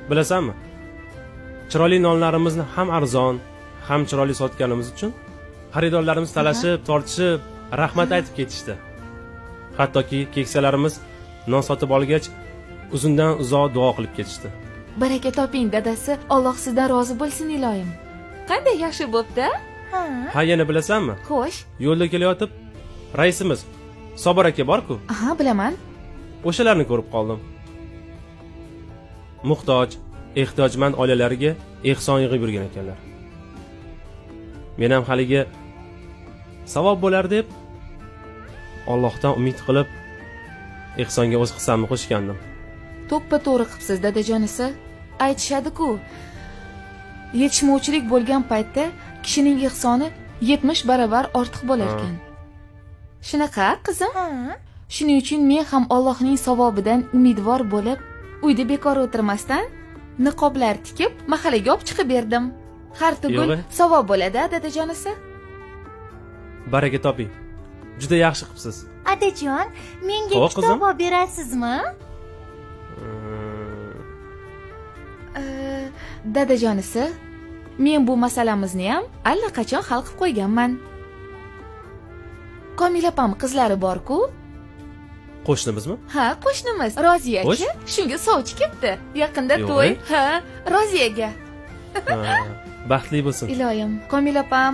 Bilasanmi? Chiroyli nonlarimizni ham arzon, ham chiroyli sotganimiz uchun xaridorlarimiz talashib, tortishib, rahmat aytib ketishdi. Hattoki keksalarimiz non sotib olgach, uzundan uzoq duo qilib ketishdi. Baraka toping dadasi, Alloh sizdan rozi bo'lsin iloyim. Qanday yaxshi bo'pti? Ha, yana bilasanmi? Xo'sh. Yo'lda kelayotib, raisimiz Sobir aka bor-ku. Aha, bilaman. O'shalarni ko'rib qoldim. Muhtoj, ehtiyojmand oilalarga ehson yig'ib yurgan ekanlar. Men ham haliga savob bo'lar deb Allohdan umid qilib ehsonga o'z hissamni qo'shgandim. To'ppa to'g'ri qilibsiz dadajonisi. Aytishadi-ku, yetishmovchilik bo'lgan paytda kishining ehsoni 70 barobar ortiq bo'lar ekan. Shunaqa, qizim? Shuning uchun men ham Allohning savobidan umidvor bo'lib, uyda bekor o'tirmasdan niqoblar tikib, mahallaga olib chiqib berdim. Har tugul savob bo'ladi, dadajonisi. Baraka toping. Juda yaxshi qilibsiz. Adajon, menga kitob olib berasizmi? Dadajonisi, men bu masalamizni ham allaqachon hal qilib qo'yganman. Komil opam qizlari bor-ku? Qo'shnimizmi? Ha, qo'shnimiz. Roziyachi, shunga sovchi ketdi. Yaqinda to'y. Ha, Roziyaga. Baxtli bo'lsin. Iloyim, Komil opam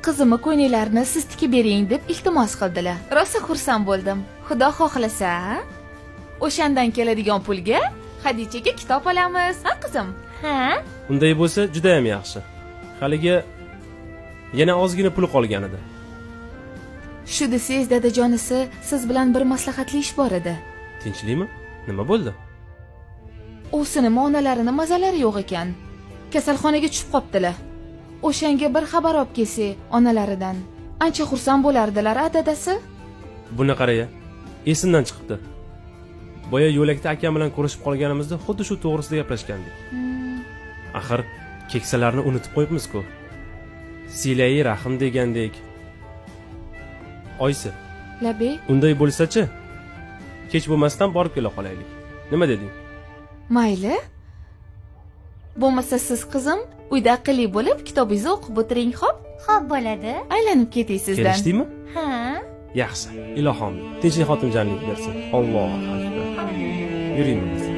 qizimni ko'ylaklarini siz tikib bering deb iltimos qildilar. Rosa xursand bo'ldim. Xudo xohlasa, o'shandan keladigan pulga Hadichaga kitob olamiz, ha qizim? Ha? Unday bo'lsa, juda ham yaxshi. Haliga yana ozgina pul qolgan edi. Shu desangiz, dadajonisi, siz bilan bir maslahatli ish bor edi. Tinchlikmi? Nima bo'ldi? O'sini onalarini mazalari yo'q ekan. Kasalxonaga tushib qopdilar. O'shanga bir xabar olib kelsa, onalaridan ancha xursand bo'lardilar, dadasi. Buni qara-ya. Esimdan chiqibdi. Boya yo'lakda akam bilan ko'rishib qolganimizda xuddi shu to'g'risida gaplashgandik. Axir keksalarni unutib qo'yibmiz-ku. Silai rahim degandek. Oysi. Labi. Unday bo'lsa-chi? Kech bo'lmasdan borib kela qolaylik. Nima deding? Mayli. Bo'lmasa siz qizim uyda aqlli bo'lib kitobingizni o'qib o'tiring, xo'p? Xo'p bo'ladi. Aylanib keting sizdan. Kelishdingmi? Ha. Yaxshi. Ilohim tinchlik xotirjamlik bersin. Allohu akbar. Yuraymiz.